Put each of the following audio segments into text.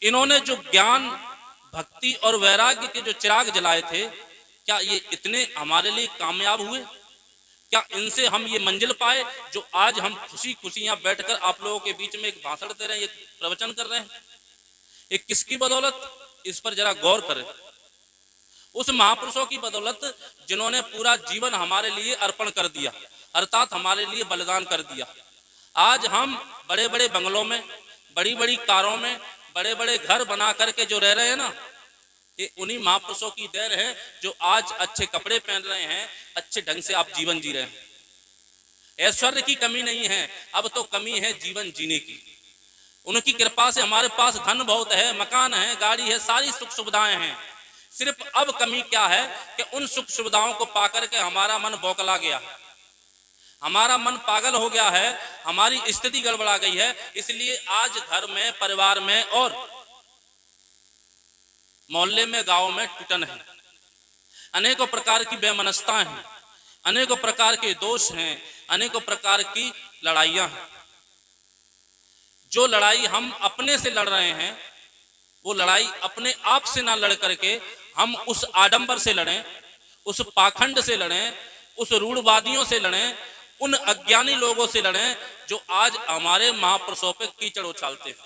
इन्होंने जो ज्ञान, भक्ति और वैराग्य के जो चिराग जलाए थे, क्या ये इतने हमारे लिए कामयाब हुए? क्या इनसे हम ये मंजिल पाए जो आज हम खुशी खुशी यहाँ बैठकर आप लोगों के बीच में एक भाषण दे रहे हैं, एक प्रवचन कर रहे हैं? ये किसकी बदौलत? इस पर जरा गौर करें। उस महापुरुषों की बदौलत जिन्होंने पूरा जीवन हमारे लिए अर्पण कर दिया, अर्थात हमारे लिए बलिदान कर दिया। आज हम बड़े बड़े बंगलों में, बड़ी बड़ी कारों में, बड़े बड़े घर बना करके जो रह रहे हैं ना, ये उन्हीं महापुरुषों की देन है जो आज अच्छे कपड़े पहन रहे हैं, अच्छे ढंग से आप जीवन जी रहे हैं। ऐश्वर्य की कमी नहीं है, अब तो कमी है जीवन जीने की। उनकी कृपा से हमारे पास धन बहुत है, मकान है, गाड़ी है, सारी सुख सुविधाएं हैं। सिर्फ अब कमी क्या है कि उन सुख सुविधाओं को पाकर के हमारा मन बौखला गया, हमारा मन पागल हो गया है, हमारी स्थिति गड़बड़ा गई है। इसलिए आज घर में, परिवार में और मोहल्ले में, गांव में टूटन है, अनेकों प्रकार की बेमनस्ताएं हैं, अनेकों प्रकार के दोष हैं, अनेकों प्रकार की लड़ाइयां हैं। जो लड़ाई हम अपने से लड़ रहे हैं, वो लड़ाई अपने आप से ना लड़ करके हम उस आडंबर से लड़ें, उस पाखंड से लड़ें, उस रूढ़वादियों से लड़ें, उन अज्ञानी लोगों से लड़ें जो आज हमारे महापुरुषों पे कीचड़ उछालते हैं,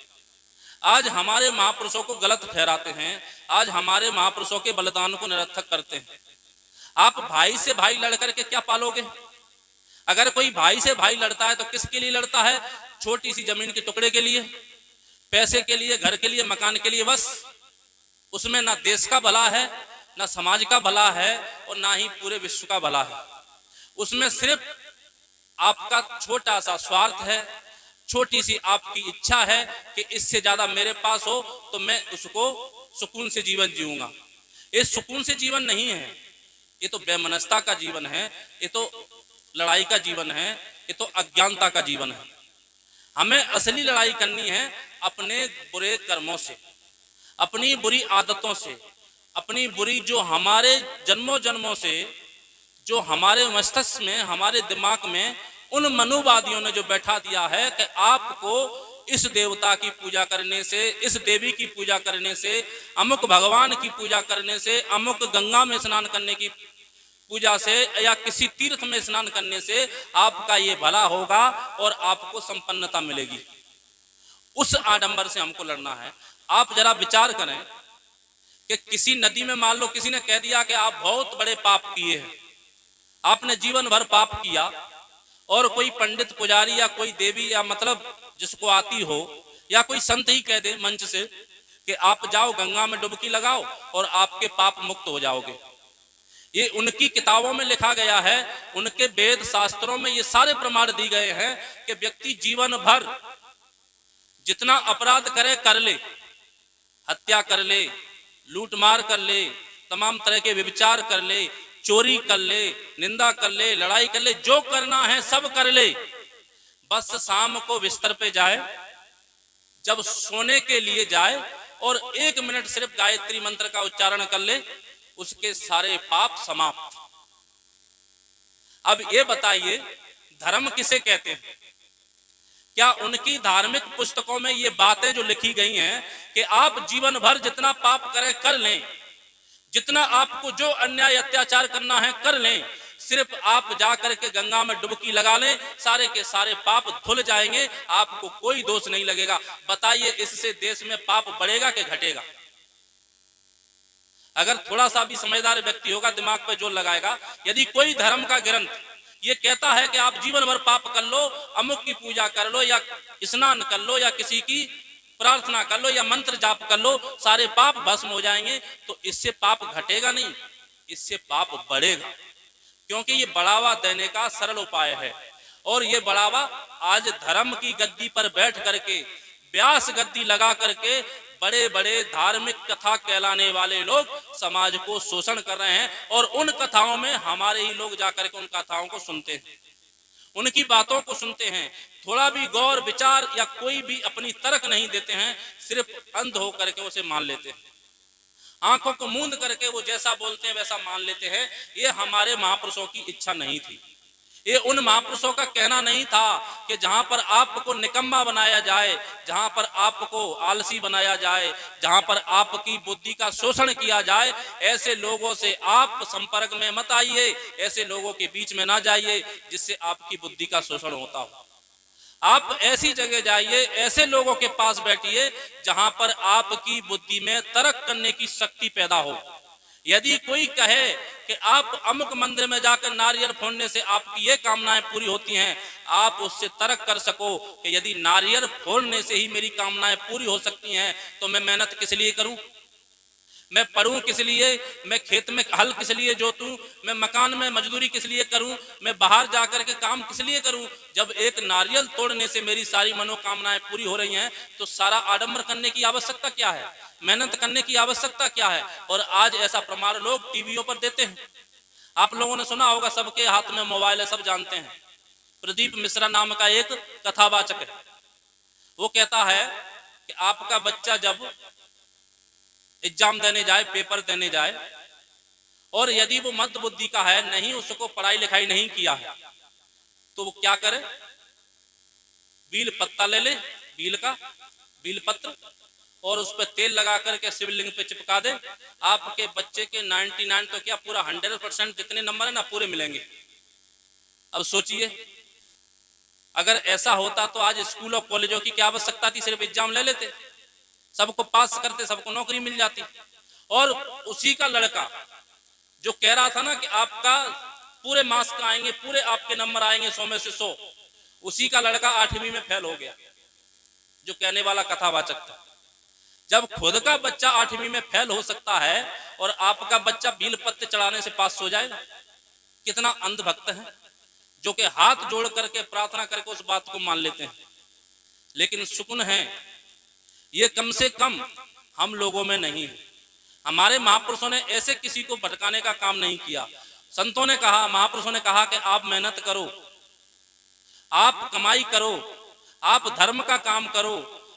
आज हमारे महापुरुषों को गलत ठहराते हैं, आज हमारे महापुरुषों के बलिदान को निरर्थक करते हैं। आप भाई से भाई लड़ करके क्या पालोगे? अगर कोई भाई से भाई लड़ता है तो किसके लिए लड़ता है? छोटी सी जमीन के टुकड़े के लिए, पैसे के लिए, घर के लिए, मकान के लिए, बस। उसमें ना देश का भला है, ना समाज का भला है और ना ही पूरे विश्व का भला है। उसमें सिर्फ आपका छोटा सा स्वार्थ है, छोटी सी आपकी इच्छा है कि इससे ज्यादा मेरे पास हो तो मैं उसको सुकून से जीवन जीऊंगा। ये सुकून से जीवन नहीं है, ये तो बेमनस्ता का जीवन है, ये तो लड़ाई का जीवन है, ये तो अज्ञानता का जीवन है। हमें असली लड़ाई करनी है अपने बुरे कर्मों से, अपनी बुरी आदतों से, अपनी बुरी जो हमारे जन्मों जन्मों से जो हमारे मस्तिष्क में, हमारे दिमाग में उन मनुवादियों ने जो बैठा दिया है कि आपको इस देवता की पूजा करने से, इस देवी की पूजा करने से, अमुक भगवान की पूजा करने से, अमुक गंगा में स्नान करने की पूजा से या किसी तीर्थ में स्नान करने से आपका ये भला होगा और आपको संपन्नता मिलेगी। उस आडंबर से हमको लड़ना है। आप जरा विचार करें कि किसी नदी में मान लो किसी ने कह दिया कि आप बहुत बड़े पाप किए हैं, आपने जीवन भर पाप किया, और कोई पंडित पुजारी या कोई देवी या मतलब जिसको आती हो या कोई संत ही कह दे मंच से कि आप जाओ गंगा में डुबकी लगाओ और आपके पाप मुक्त हो जाओगे। ये उनकी किताबों में लिखा गया है, उनके वेद शास्त्रों में ये सारे प्रमाण दिए गए हैं कि व्यक्ति जीवन भर जितना अपराध करे कर ले, हत्या कर ले, लूटमार कर ले, तमाम तरह के व्यभिचार कर ले, चोरी कर ले, निंदा कर ले, लड़ाई कर ले, जो करना है सब कर ले, बस शाम को बिस्तर पे जाए, जब सोने के लिए जाए और 1 मिनट सिर्फ गायत्री मंत्र का उच्चारण कर ले, उसके सारे पाप समाप्त। अब ये बताइए धर्म किसे कहते हैं? क्या उनकी धार्मिक पुस्तकों में ये बातें जो लिखी गई हैं कि आप जीवन भर जितना पाप करें कर लें, जितना आपको जो अन्याय अत्याचार करना है कर लें, सिर्फ आप जाकर के गंगा में डुबकी लगा लें, सारे के सारे पाप धुल जाएंगे, आपको कोई दोष नहीं लगेगा। बताइए इससे देश में पाप बढ़ेगा कि घटेगा? अगर थोड़ा सा भी समझदार व्यक्ति होगा, दिमाग पे जोर लगाएगा, यदि कोई धर्म का ग्रंथ ये कहता है कि आप जीवन भर पाप कर लो, अमुक की पूजा कर लो या स्नान कर लो या किसी की प्रार्थना कर लो या मंत्र जाप कर लो, सारे पाप भस्म हो जाएंगे, तो इससे पाप घटेगा नहीं, इससे पाप बढ़ेगा। क्योंकि ये बढ़ावा देने का सरल उपाय है, और ये बढ़ावा आज धर्म की गद्दी पर बैठ करके, व्यास गद्दी लगा करके बड़े बड़े धार्मिक कथा कहलाने वाले लोग समाज को शोषण कर रहे हैं, और उन कथाओं में हमारे ही लोग जाकर के उन कथाओं को सुनते हैं, उनकी बातों को सुनते हैं, थोड़ा भी गौर विचार या कोई भी अपनी तर्क नहीं देते हैं, सिर्फ अंध होकर के उसे मान लेते हैं, आंखों को मूंद करके वो जैसा बोलते हैं वैसा मान लेते हैं। ये हमारे महापुरुषों की इच्छा नहीं थी, ये उन महापुरुषों का कहना नहीं था कि जहां पर आपको निकम्मा बनाया जाए, जहां पर आपको आलसी बनाया जाए, जहां पर आपकी बुद्धि का शोषण किया जाए, ऐसे लोगों से आप संपर्क में मत आइए, ऐसे लोगों के बीच में ना जाइए जिससे आपकी बुद्धि का शोषण होता हो। आप ऐसी जगह जाइए, ऐसे लोगों के पास बैठिए जहां पर आपकी बुद्धि में तर्क करने की शक्ति पैदा हो। यदि कोई कहे कि आप अमुक मंदिर में जाकर नारियल फोड़ने से आपकी ये कामनाएं पूरी होती हैं, आप उससे तर्क कर सको कि यदि नारियल फोड़ने से ही मेरी कामनाएं पूरी हो सकती हैं तो मैं मेहनत किस लिए करूं, मैं पढ़ूं किस लिए, मैं खेत में हल किस लिए जोतूं, मैं मकान में मजदूरी किस लिए करूं, मैं बाहर जाकर के काम किस लिए करूं। जब एक नारियल तोड़ने से मेरी सारी मनोकामनाएं पूरी हो रही हैं तो सारा आडंबर करने की आवश्यकता क्या है, मेहनत करने की आवश्यकता क्या है। और आज ऐसा प्रमाण लोग टीवियों पर देते हैं। आप लोगों ने सुना होगा, सबके हाथ में मोबाइल है, सब जानते हैं। प्रदीप मिश्रा नाम का एक कथावाचक है, वो कहता है कि आपका बच्चा जब एग्जाम देने जाए, पेपर देने जाए, और यदि वो मंद बुद्धि का है, नहीं उसको पढ़ाई लिखाई नहीं किया है, तो वो क्या करे, बील पत्ता ले ले, बील पत्र, और उस पर तेल लगा करके शिवलिंग पे चिपका दे, आपके बच्चे के 99 तो क्या पूरा 100% जितने नंबर है ना पूरे मिलेंगे। अब सोचिए, अगर ऐसा होता तो आज स्कूल और कॉलेजों की क्या आवश्यकता थी, सिर्फ एग्जाम ले लेते, सबको पास करते, सबको नौकरी मिल जाती। और उसी का लड़का जो कह रहा था ना कि आपका पूरे मार्क्स का आएंगे, पूरे आपके नंबर आएंगे 100 में से 100, उसी का लड़का 8वीं में फेल हो गया, जो कहने वाला कथावाचक था। जब खुद का बच्चा 8वीं में फेल हो सकता है और आपका बच्चा बील पत्ते चढ़ाने से पास हो जाएगा, कितना अंधभक्त है जो कि हाथ जोड़ करके प्रार्थना करके उस बात को मान लेते हैं। लेकिन सुकून है ये कम से कम हम लोगों में नहीं है। हमारे महापुरुषों ने ऐसे किसी को भटकाने का काम नहीं किया। संतों ने कहा, महापुरुषों ने कहा कि आप मेहनत करो, आप कमाई करो, आप धर्म का काम करो,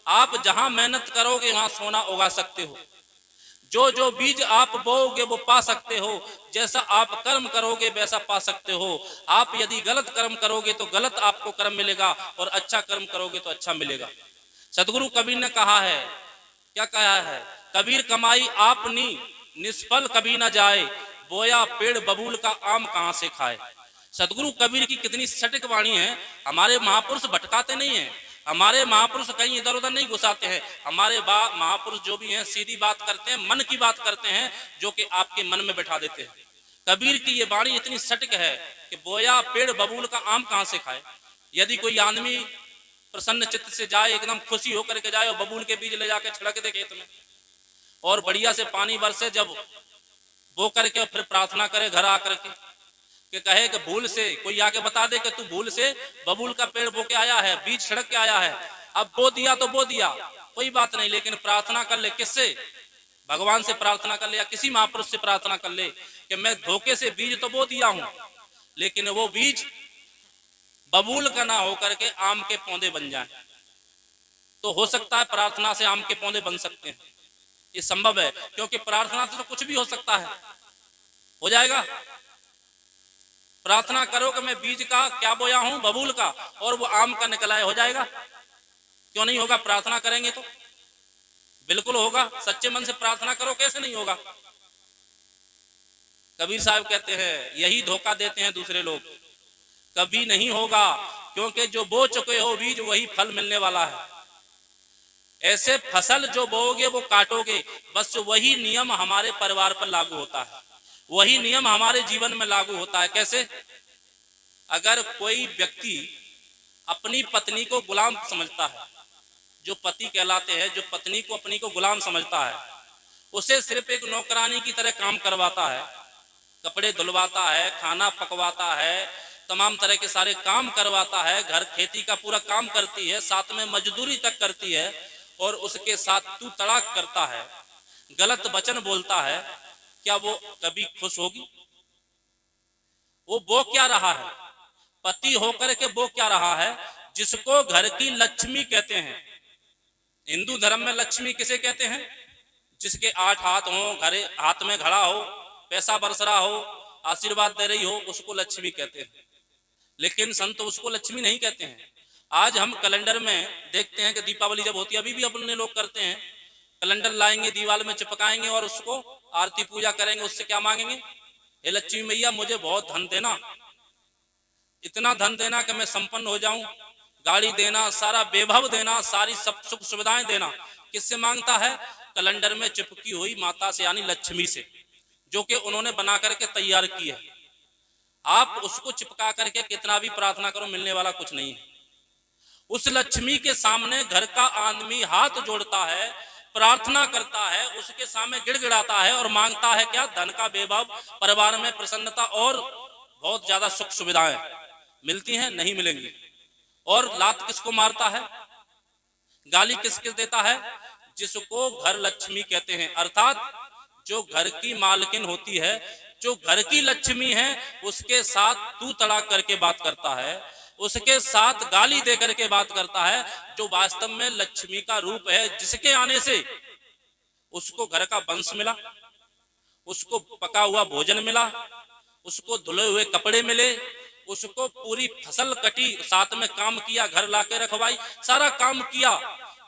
आप जहां मेहनत करोगे वहां सोना उगा सकते हो। जो जो बीज आप बोओगे वो पा सकते हो, जैसा आप कर्म करोगे वैसा पा सकते हो। आप यदि गलत कर्म करोगे तो गलत आपको कर्म मिलेगा, और अच्छा कर्म करोगे तो अच्छा मिलेगा। सदगुरु कबीर ने कहा है, क्या कहा है, कबीर कमाई आपनी निष्फल कभी ना जाए, बोया पेड़ बबूल का आम कहां से खाए। सदगुरु कबीर की कितनी सटीक वाणी है। हमारे महापुरुष भटकाते नहीं है, हमारे महापुरुष कहीं इधर उधर नहीं घुसाते हैं। हमारे महापुरुष जो भी हैं सीधी बात करते हैं, मन की बात करते हैं, जो कि आपके मन में बैठा देते हैं। कबीर की ये वाणी इतनी सटीक है कि बोया पेड़ बबूल का आम कहां से खाए। यदि कोई आदमी प्रसन्न चित्त से जाए, एकदम खुशी होकर के जाए और बबूल के बीज ले जाके छिड़क दे खेत में, और बढ़िया से पानी बरसे, जब बो करके फिर प्रार्थना करे घर आकर के कहे कि भूल से कोई आके बता दे कि तू भूल से बबूल का पेड़ बो के आया है, बीज छिड़क के आया है, अब बो दिया तो बो दिया, कोई बात नहीं, लेकिन प्रार्थना कर ले। किससे? भगवान से प्रार्थना कर ले या किसी महापुरुष से प्रार्थना कर ले कि मैं धोखे से बीज तो बो दिया हूं, लेकिन वो बीज बबूल का ना होकर के आम के पौधे बन जाएं। तो हो सकता है प्रार्थना से आम के पौधे बन सकते हैं, ये संभव है, क्योंकि प्रार्थना से तो कुछ भी हो सकता है। हो जाएगा, प्रार्थना करो कि मैं बीज का क्या बोया हूं, बबूल का, और वो आम का निकला है, हो जाएगा। क्यों नहीं होगा? प्रार्थना करेंगे तो बिल्कुल होगा। सच्चे मन से प्रार्थना करो, कैसे नहीं होगा। कबीर साहब कहते हैं, यही धोखा देते हैं दूसरे लोग, कभी नहीं होगा, क्योंकि जो बो चुके हो बीज वही फल मिलने वाला है। ऐसे फसल जो बोओगे वो काटोगे, बस वही नियम हमारे परिवार पर लागू होता है, वही नियम हमारे जीवन में लागू होता है। कैसे? अगर कोई व्यक्ति अपनी पत्नी को गुलाम समझता है, जो पति कहलाते हैं, जो पत्नी को अपनी को गुलाम समझता है, उसे सिर्फ एक नौकरानी की तरह काम करवाता है, कपड़े धुलवाता है, खाना पकवाता है, तमाम तरह के सारे काम करवाता है, घर खेती का पूरा काम करती है, साथ में मजदूरी तक करती है, और उसके साथ तू तड़ाक करता है, गलत वचन बोलता है, क्या वो कभी खुश होगी? वो बो क्या रहा है? पति होकर के बो क्या रहा है? जिसको घर की लक्ष्मी कहते हैं। हिंदू धर्म में लक्ष्मी किसे कहते हैं? जिसके 8 हाथ हो, घरे हाथ में घड़ा हो, पैसा बरस रहा हो, आशीर्वाद दे रही हो, उसको लक्ष्मी कहते हैं। लेकिन संत उसको लक्ष्मी नहीं कहते हैं। आज हम कैलेंडर में देखते हैं कि दीपावली जब होती है, अभी भी अपने लोग करते हैं, कैलेंडर लाएंगे, दीवार में चिपकाएंगे और उसको आरती पूजा करेंगे। उससे क्या मांगेंगे? हे लक्ष्मी मैया मुझे बहुत धन देना, इतना धन देना कि मैं संपन्न हो जाऊं, गाड़ी देना, सारा वैभव देना, सारी सब सुख सुविधाएं देना। किससे मांगता है? कैलेंडर में चिपकी हुई माता से, यानी लक्ष्मी से, जो कि उन्होंने बना करके तैयार की है। आप उसको चिपका करके कितना भी प्रार्थना करो, मिलने वाला कुछ नहीं है। उस लक्ष्मी के सामने घर का आदमी हाथ जोड़ता है, प्रार्थना करता है, उसके सामने गिड़गिड़ाता है और मांगता है क्या? धन का वैभव, परिवार में प्रसन्नता और बहुत ज्यादा सुख सुविधाएं। मिलती हैं? नहीं मिलेंगी। और लात किसको मारता है, गाली किस किस देता है? जिसको घर लक्ष्मी कहते हैं, अर्थात जो घर की मालकिन होती है, जो घर की लक्ष्मी है, उसके साथ तू तड़ाक करके बात करता है, उसके साथ गाली दे करके बात करता है, जो वास्तव में लक्ष्मी का रूप है, जिसके आने से उसको घर का वंश मिला, उसको पका हुआ भोजन मिला, उसको धुले हुए कपड़े मिले, उसको पूरी फसल कटी, साथ में काम किया, घर लाके रखवाई, सारा काम किया।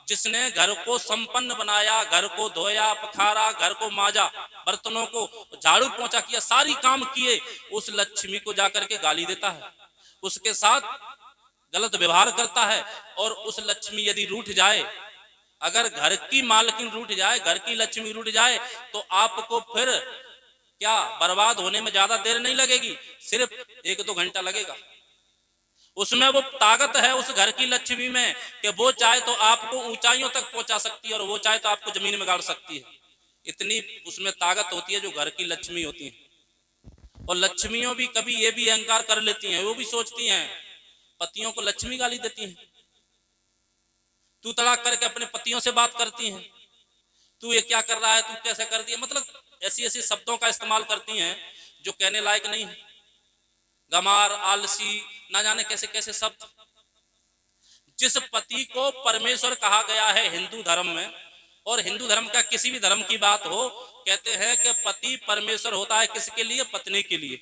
जिसने घर को संपन्न बनाया, घर को धोया, पखारा, घर को माजा, बर्तनों को झाड़ू पोंछा किया, सारी काम किए, उस लक्ष्मी को जाकर के गाली देता है, उसके साथ गलत व्यवहार करता है। और उस लक्ष्मी यदि रूठ जाए, अगर घर की मालकिन रूठ जाए, घर की लक्ष्मी रूठ जाए, तो आपको फिर क्या बर्बाद होने में ज्यादा देर नहीं लगेगी, सिर्फ 1-2 घंटा लगेगा। उसमें वो ताकत है उस घर की लक्ष्मी में कि वो चाहे तो आपको ऊंचाइयों तक पहुंचा सकती है और वो चाहे तो आपको जमीन में गाड़ सकती है। इतनी उसमें ताकत होती है जो घर की लक्ष्मी होती है। और लक्ष्मियों भी कभी ये भी अहंकार कर लेती हैं, वो भी सोचती हैं, पतियों को लक्ष्मी गाली देती हैं, तू तड़ाक करके अपने पतियों से बात करती हैं, तू ये क्या कर रहा है, तू कैसे कर दिया, मतलब ऐसी ऐसी शब्दों का इस्तेमाल करती हैं जो कहने लायक नहीं है। गमार, आलसी, ना जाने कैसे कैसे शब्द। जिस पति को परमेश्वर कहा गया है हिंदू धर्म में, और हिंदू धर्म का किसी भी धर्म की बात हो, कहते हैं कि पति परमेश्वर होता है किसके लिए? पत्नी के लिए।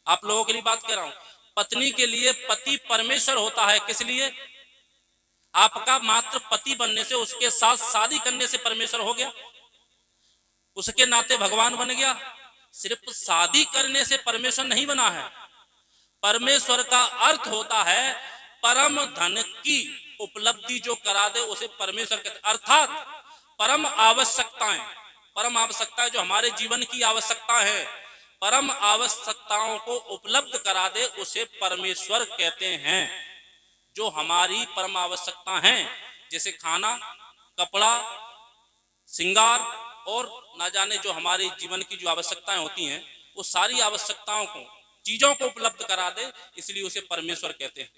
आप लोगों के लिए बात कर रहा हूं, पत्नी के लिए पति परमेश्वर होता है। किस लिए? आपका मात्र पति बनने से, उसके साथ शादी करने से परमेश्वर हो गया, उसके नाते भगवान बन गया। सिर्फ शादी करने से परमेश्वर नहीं बना है। परमेश्वर का अर्थ होता है परम धन की उपलब्धि जो करा दे उसे परमेश्वर कहते, अर्थात परम आवश्यकताएं, परम आवश्यकताएं जो हमारे जीवन की आवश्यकता है, परम आवश्यकताओं को उपलब्ध करा दे उसे परमेश्वर कहते हैं। जो हमारी परम आवश्यकता हैं, जैसे खाना, कपड़ा, श्रृंगार और ना जाने जो हमारे जीवन की जो आवश्यकताएं होती हैं, वो सारी आवश्यकताओं को, चीजों को उपलब्ध करा दे, इसलिए उसे परमेश्वर कहते हैं।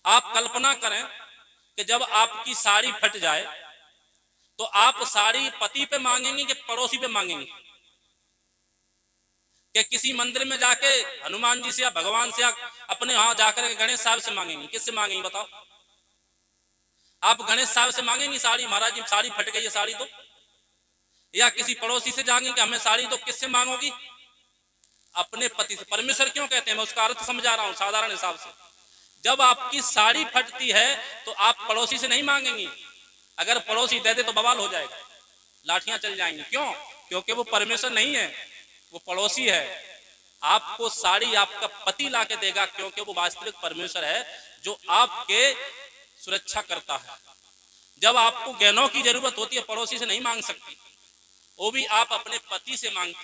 आप कल्पना करें कि जब आपकी साड़ी फट जाए तो आप साड़ी पति पे मांगेंगे कि पड़ोसी पे मांगेंगे? कि किसी मंदिर में जाके हनुमान जी से या भगवान से या अपने वहां जाकर के गणेश साहब से मांगेंगे? किससे मांगेंगे बताओ? आप गणेश साहब से मांगेंगे साड़ी, महाराज जी साड़ी फट गई है साड़ी दो, या किसी पड़ोसी से जाएंगे कि हमें साड़ी दो? किससे मांगोगी? अपने पति से। परमेश्वर क्यों कहते हैं, मैं उसका अर्थ समझा रहा हूं साधारण हिसाब से। जब आपकी साड़ी फटती है तो आप पड़ोसी से नहीं मांगेंगी, अगर पड़ोसी दे दे तो बवाल हो जाएगा, लाठियां चल जाएंगी। क्यों? क्योंकि वो परमेश्वर नहीं है, वो पड़ोसी है। आपको साड़ी आपका पति लाके देगा, क्योंकि वो वास्तविक परमेश्वर है जो आपके सुरक्षा करता है। जब आपको गहनों की जरूरत होती है, पड़ोसी से नहीं मांग सकती, वो भी आप अपने पति से मांगती